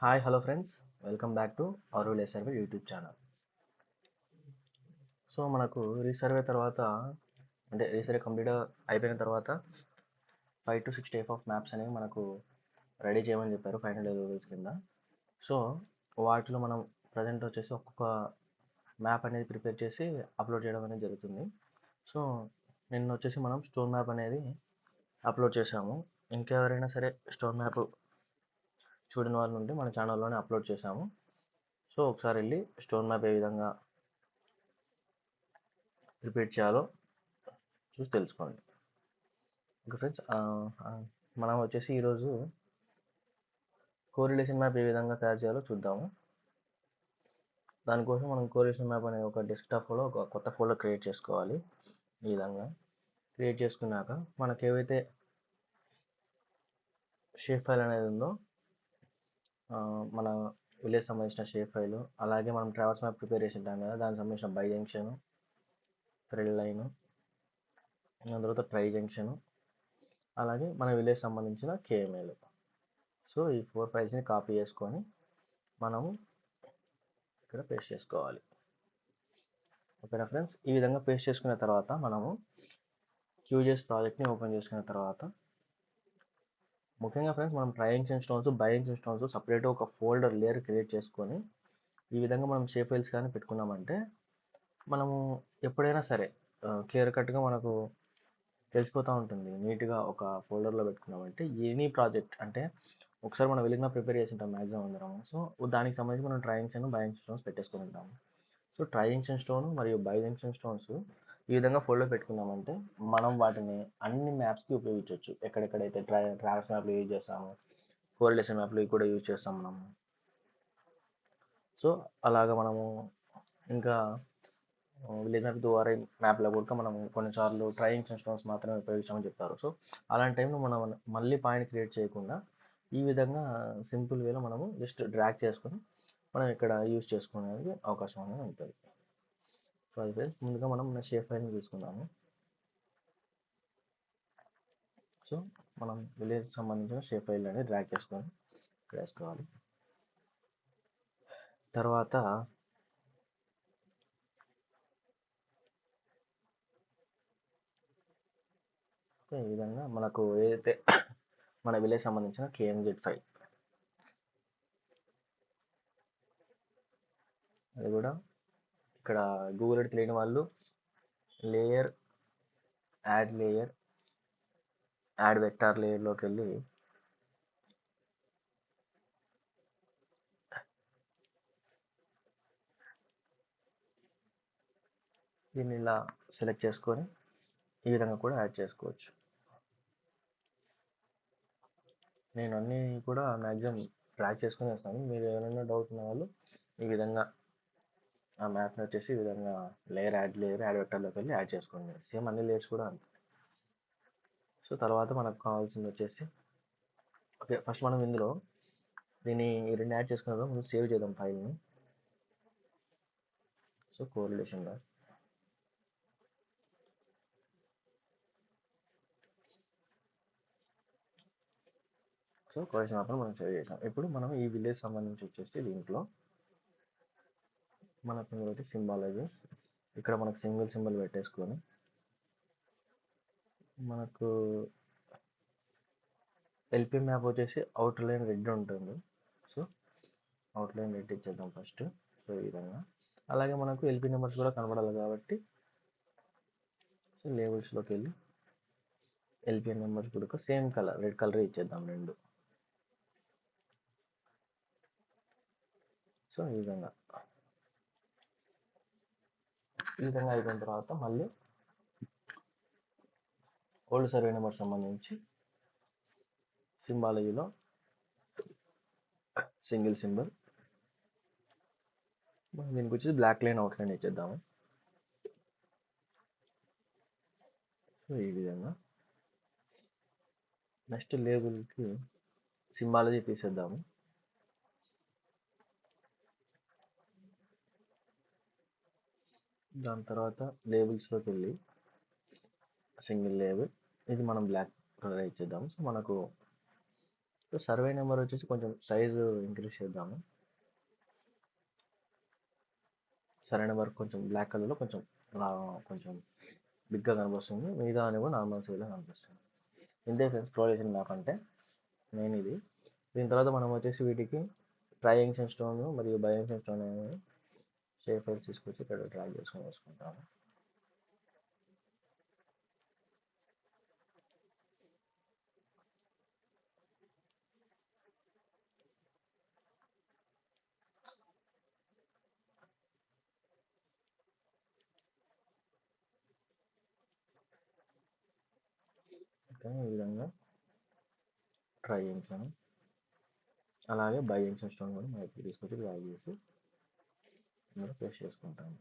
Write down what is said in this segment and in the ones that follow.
Hi hello friends, welcome back to our survey YouTube channel. So మనకు resurvey తర్వాత అంటే resurvey complete అయిపోయిన తర్వాత 5 to 6 టైప్ ఆఫ్ మ్యాప్స్ అనేవి మనకు రెడీ చేయమని చెప్పారు ఫైనల్ రూల్స్ కింద. సో వాటిలో మనం ప్రజెంట్ వచ్చేసి ఒక్కొక్క మ్యాప్ అనేది ప్రిపేర్ చేసి అప్లోడ్ చేయడం అనేది జరుగుతుంది. సో నిన్న వచ్చేసి మనం స్టోన్ మ్యాప్ అనేది అప్లోడ్ చేసాము. ఇంకెవరైనా సరే స్టోన్ మ్యాప్ చూడని వాళ్ళు ఉంటే మన ఛానల్లోనే అప్లోడ్ చేసాము. సో ఒకసారి వెళ్ళి స్టోన్ మ్యాప్ ఏ విధంగా ప్రిపేర్ చేయాలో చూసి తెలుసుకోండి. ఓకే ఫ్రెండ్స్, మనం వచ్చేసి ఈరోజు కోరిలేషన్ మ్యాప్ ఏ విధంగా తయారు చేయాలో చూద్దాము. దానికోసం మనం కోరిలేషన్ మ్యాప్ అనే ఒక డెస్క్టాప్లో ఒక కొత్త ఫోల్డర్ క్రియేట్ చేసుకోవాలి. ఈ విధంగా క్రియేట్ చేసుకున్నాక మనకు ఏవైతే షేప్ ఫైల్ అనేది ఉందో మన విలేజ్ సంబంధించిన షేప్ ఫైల్, అలాగే మనం ట్రావర్స్ మ్యాప్ ప్రిపేర్ చేసి ఉంటాం కదా, దానికి సంబంధించిన బై జంక్షన్, థ్రెడ్ లైన్, దాని తర్వాత ట్రై జంక్షన్, అలాగే మన విలేజ్ సంబంధించిన కేఎంఎల్. సో ఈ 4 ఫైల్స్ని కాపీ చేసుకొని మనము ఇక్కడ పేస్ట్ చేసుకోవాలి. ఓకేనా ఫ్రెండ్స్, ఈ విధంగా పేస్ట్ చేసుకున్న తర్వాత మనము QGIS ప్రాజెక్ట్ని ఓపెన్ చేసుకున్న తర్వాత ముఖ్యంగా ఫ్రెండ్స్ మనం tri junction stones, by junction stones సపరేట్గా ఒక ఫోల్డర్ లేయర్ క్రియేట్ చేసుకొని ఈ విధంగా మనం షేప్ ఫైల్స్ కానీ పెట్టుకున్నామంటే మనము ఎప్పుడైనా సరే క్లియర్ కట్గా మనకు తెలిసిపోతూ ఉంటుంది. నీట్గా ఒక ఫోల్డర్లో పెట్టుకున్నామంటే ఎనీ ప్రాజెక్ట్ అంటే ఒకసారి మనం వెళ్ళినా ప్రిపేర్ చేసి ఉంటాం మ్యాక్సిమం అందరం. సో దానికి సంబంధించి మనం tri junction, by junction stones పెట్టేసుకుని ఉంటాము. సో ట్రై జంక్షన్ స్టోన్ మరియు బై జంక్షన్ స్టోన్స్ ఈ విధంగా ఫోల్డర్ పెట్టుకున్నామంటే మనం వాటిని అన్ని మ్యాప్స్కి ఉపయోగించవచ్చు. ఎక్కడెక్కడైతే ట్రావర్స్ మ్యాప్లు యూజ్ చేస్తాము, కోరిలేషన్ మ్యాప్లు కూడా యూజ్ చేస్తాం మనము. సో అలాగా మనము ఇంకా విలేజ్ మ్యాప్ ద్వారా మ్యాప్లో కూడా మనం కొన్నిసార్లు ట్రై జంక్షన్ స్టోన్స్ మాత్రమే ఉపయోగించామని చెప్తారు. సో అలాంటి టైంలో మనం మళ్ళీ పాయింట్ క్రియేట్ చేయకుండా ఈ విధంగా సింపుల్ వేలో మనము జస్ట్ డ్రాగ్ చేసుకొని మనం ఇక్కడ యూజ్ చేసుకునేది అవకాశం అనేది ఉంటుంది. సో అది ఫ్రెండ్స్, ముందుగా మనం షేప్ ఫైల్ని తీసుకుందాము. సో మనం విలేజ్ సంబంధించిన షేప్ ఫైల్ అనేది డ్రాగ్ చేసుకొని ఇక్కడ వేసుకోవాలి. తర్వాత ఈ విధంగా మనకు ఏదైతే మన విలేజ్ సంబంధించిన KMZ ఫైల్ అది కూడా ఇక్కడ గూగుల్ ఎడిట్ తెలియని వాళ్ళు లేయర్, యాడ్ వెక్టార్ లేయర్లోకి వెళ్ళి దీన్ని ఇలా సెలెక్ట్ చేసుకొని ఈ విధంగా కూడా యాడ్ చేసుకోవచ్చు. నేను అన్నీ కూడా మ్యాక్సిమం ట్రాక్ చేసుకొని వేస్తాను. మీరు ఏమైనా డౌట్ ఉన్న వాళ్ళు ఈ విధంగా ఆ మ్యాప్ని వచ్చేసి ఈ విధంగా యాడ్ వెక్టర్లోకి వెళ్ళి యాడ్ చేసుకోండి. సేమ్ అన్ని లేయర్స్ కూడా అంతే. సో తర్వాత మనకు కావాల్సింది వచ్చేసి ఓకే, ఫస్ట్ మనం ఇందులో దీన్ని రెండు యాడ్ చేసుకున్న ముందు సేవ్ చేద్దాం ఫైల్ని. సో కోరిలేషన్గా కోరిలేషన్ మాత్రం మనం సేవ్ చేసాం. ఇప్పుడు మనం ఈ విలేజ్ సంబంధించి వచ్చేసి దీంట్లో మనకు ఒకటి సింబాలజీ, ఇక్కడ మనకు సింబల్ పెట్టేసుకొని మనకు ఎల్పి మ్యాప్ వచ్చేసి అవుట్ లైన్ రెడ్ ఉంటుంది. సో అవుట్ లైన్ రెడ్ ఇచ్చేద్దాం ఫస్ట్. సో ఈ విధంగా అలాగే మనకు ఎల్పి నెంబర్స్ కూడా కనబడాలి కాబట్టి సో లేబుల్స్లోకి వెళ్ళి ఎల్పి నెంబర్స్ కూడా సేమ్ కలర్ రెడ్ కలర్ ఇచ్చేద్దాం రెండు. సో ఈ విధంగా అయిపోయిన తర్వాత మళ్ళీ ఓల్డ్ సర్వే నెంబర్ సంబంధించి సింబాలజీలో సింగిల్ సింబల్, దీనికి వచ్చి బ్లాక్ లైన్ అవుట్ లైన్ ఇచ్చేద్దాము. సో ఈ విధంగా నెక్స్ట్ లేబుల్కి సింబాలజీ తీసేద్దాము. దాని తర్వాత లేబుల్స్లోకి వెళ్ళి సింగిల్ లేబుల్, ఇది మనం బ్లాక్ కలర్ ఇచ్చేద్దాము. సో మనకు సో సర్వే నెంబర్ వచ్చేసి కొంచెం సైజు ఇంక్రీజ్ చేద్దాము. సర్వే నెంబర్ కొంచెం బ్లాక్ కలర్లో కొంచెం కొంచెం బిగ్గా కనిపిస్తుంది, మిగతా అనేవి నార్మల్ సైజ్లో కనిపిస్తుంది. ఇంతే ఫ్రెండ్స్ స్క్రోల్ చేసిన మ్యాప్ అంటే మెయిన్ ఇది. దీని తర్వాత మనం వచ్చేసి వీటికి ట్రయాంక్షన్ స్టోన్ మరియు బయాంక్షన్ స్టోన్ అనేవి షేప్ ఫైల్స్ తీసుకొచ్చి ఇక్కడ డ్రాగ్ చేసుకొని వేసుకుంటాము. ఓకే, ఈ విధంగా ట్రయాంక్షన్ అలాగే బయాంక్షన్ స్టోన్ కూడా మనం ఇప్పుడు తీసుకొచ్చి డ్రాగ్ చేసి ఇందులో ప్లేస్ చేసుకుంటాము.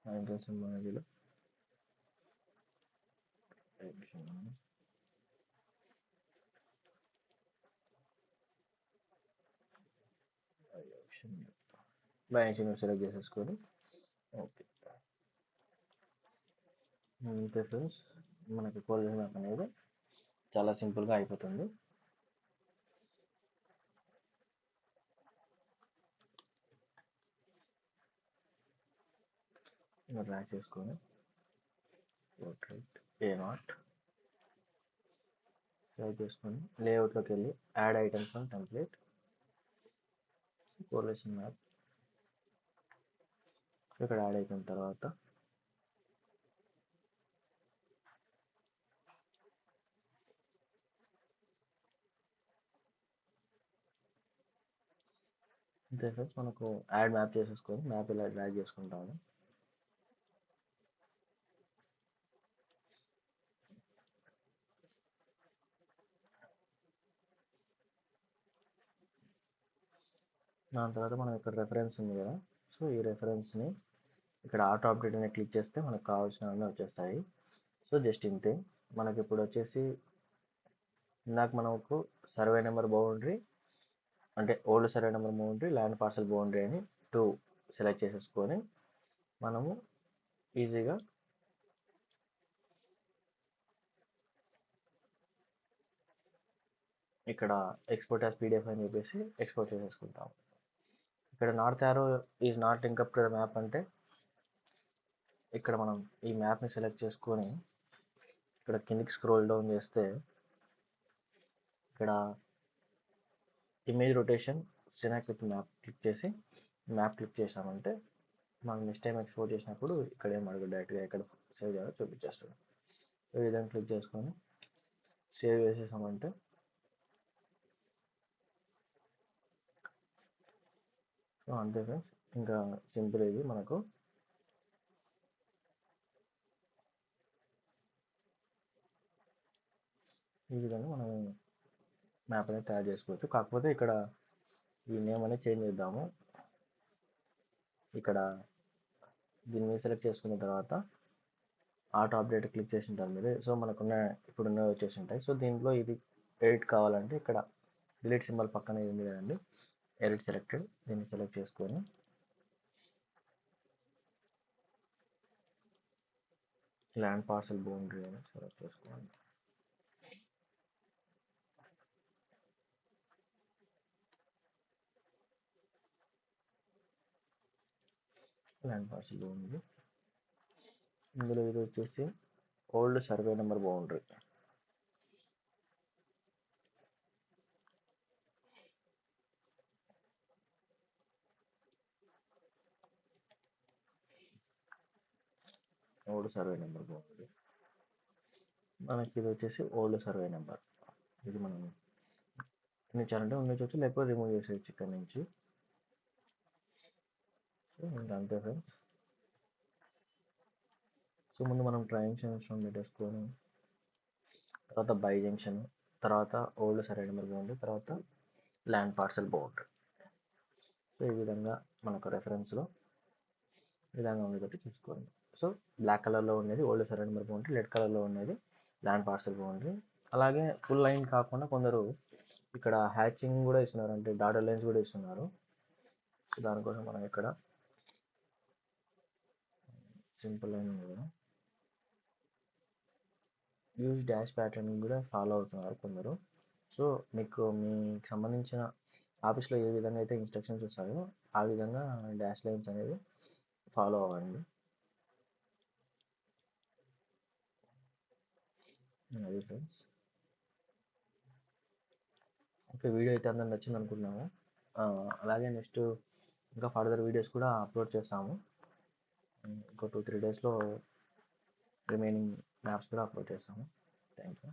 యాంగిల్ సింబల్ మధ్యలో బయాంక్షన్ సెలెక్ట్ చేసేసుకొని ఓకే. ఇంతే ఫ్రెండ్స్, మనకి కోఆర్డినేట్ మ్యాప్ అనేది చాలా సింపుల్గా అయిపోతుంది. డ్రాగ్ చేసుకొని పోర్ట్రైట్ A0 సెలెక్ట్ చేసుకొని లేఅవుట్లోకి వెళ్ళి add items on template correlation map ఇక్కడ యాడ్ అయిపోయిన తర్వాత అంతే ఫ్రెండ్స్, మనకు యాడ్ మ్యాప్ చేసేసుకొని మ్యాప్ ఇలా డ్రాగ్ చేసుకుంటాము. దాని తర్వాత మనం ఇక్కడ రెఫరెన్స్ ఉంది కదా, సో ఈ రెఫరెన్స్ని ఇక్కడ ఆటో అప్డేట్ అనేది క్లిక్ చేస్తే మనకు కావాల్సినవన్నీ వచ్చేస్తాయి. సో జస్ట్ ఇంతే. మనకి ఇప్పుడు వచ్చేసి ఇందాక మనకు సర్వే నెంబర్ బౌండరీ అంటే old survey number boundary, land parcel boundary అని 2 సెలెక్ట్ చేసేసుకొని మనము ఈజీగా ఇక్కడ ఎక్స్పోర్ట్ యాజ్ పీడిఎఫ్ అని చెప్పేసి ఎక్స్పోర్ట్ చేసేసుకుంటాం. ఇక్కడ north arrow is not link up to the map అంటే ఇక్కడ మనం ఈ మ్యాప్ని సెలెక్ట్ చేసుకొని ఇక్కడ కిందికి స్క్రోల్ డౌన్ చేస్తే ఇక్కడ image rotation Sunak with map click చేసి మ్యాప్ క్లిక్ చేసామంటే మనం నెక్స్ట్ టైం ఎక్స్పోర్ట్ చేసినప్పుడు ఇక్కడ ఏం అడుగు డైరెక్ట్గా ఎక్కడ సేవ్ చేయాలో చూపించేస్తుంది. ఈ విధంగా క్లిక్ చేసుకొని సేవ్ చేసేసామంటే అంతే ఫ్రెండ్స్, ఇంకా సింపుల్ ఇది. మనకు ఈ విధంగా మనం మ్యాప్ అనేది తయారు చేసుకోవచ్చు. కాకపోతే ఇక్కడ ఈ నేమ్ అనేది చేంజ్ చేద్దాము. ఇక్కడ దీన్ని సెలెక్ట్ చేసుకున్న తర్వాత ఆటో అప్డేట్ క్లిక్ చేసి ఉంటారు మీరు. సో మనకున్న ఇప్పుడున్న వచ్చేసి ఉంటాయి. సో దీంట్లో ఇది ఎడిట్ కావాలంటే ఇక్కడ డిలీట్ సింబల్ పక్కన ఉంది కదండి, ఎడిట్ సెలెక్టెడ్, దీన్ని సెలెక్ట్ చేసుకొని ల్యాండ్ పార్సల్ బౌండరీ అని సెలెక్ట్ చేసుకోండి. ల్యాండ్ పార్సల్ బౌండరీ ఇందులో ఇది వచ్చేసి old survey number boundary. Old survey number boundary మనకి ఇది వచ్చేసి ఓల్డ్ సర్వే నెంబర్. ఇది మనం ఉంచాలంటే ఉండొచ్చు, లేకపోతే రిమూవ్ చేసేయచ్చు ఇక్కడ నుంచి. సో ఇంకా అంతే ఫ్రెండ్స్. సో ముందు మనం ట్రయాంక్షన్ పెట్టేసుకొని తర్వాత బై జంక్షన్, తర్వాత ఓల్డ్ సర్వే నెంబర్ బౌండరీ, తర్వాత ల్యాండ్ పార్సల్ బౌండరీ. సో ఈ విధంగా మనకు రెఫరెన్స్లో విధంగా ఉండేటట్టు చూసుకోండి. సో బ్లాక్ కలర్లో ఉండేది old survey number boundary, red కలర్లో ఉండేది ల్యాండ్ పార్సల్ బౌండరీ. అలాగే ఫుల్ లైన్ కాకుండా కొందరు ఇక్కడ హ్యాచింగ్ కూడా ఇస్తున్నారు, అంటే డాటర్ లైన్స్ కూడా ఇస్తున్నారు. సో దానికోసం మనం ఇక్కడ సింపుల్ లైన్ ఉంది కదా, యూజ్ డాష్ ప్యాటర్న్ కూడా ఫాలో అవుతున్నారు కొందరు. సో మీకు సంబంధించిన ఆఫీస్లో ఏ విధంగా అయితే ఇన్స్ట్రక్షన్స్ వస్తాయో ఆ విధంగా డాష్ లైన్స్ అనేది ఫాలో అవ్వండి. అది ఫ్రెండ్స్. ఓకే, వీడియో అయితే అందరికి నచ్చింది అనుకుంటున్నాము. అలాగే నెక్స్ట్ ఇంకా ఫర్దర్ వీడియోస్ కూడా అప్లోడ్ చేస్తాము. ఇంకో 2-3 డేస్లో రిమైనింగ్ మ్యాప్స్ కూడా అప్లోడ్ చేస్తాము. Thank you.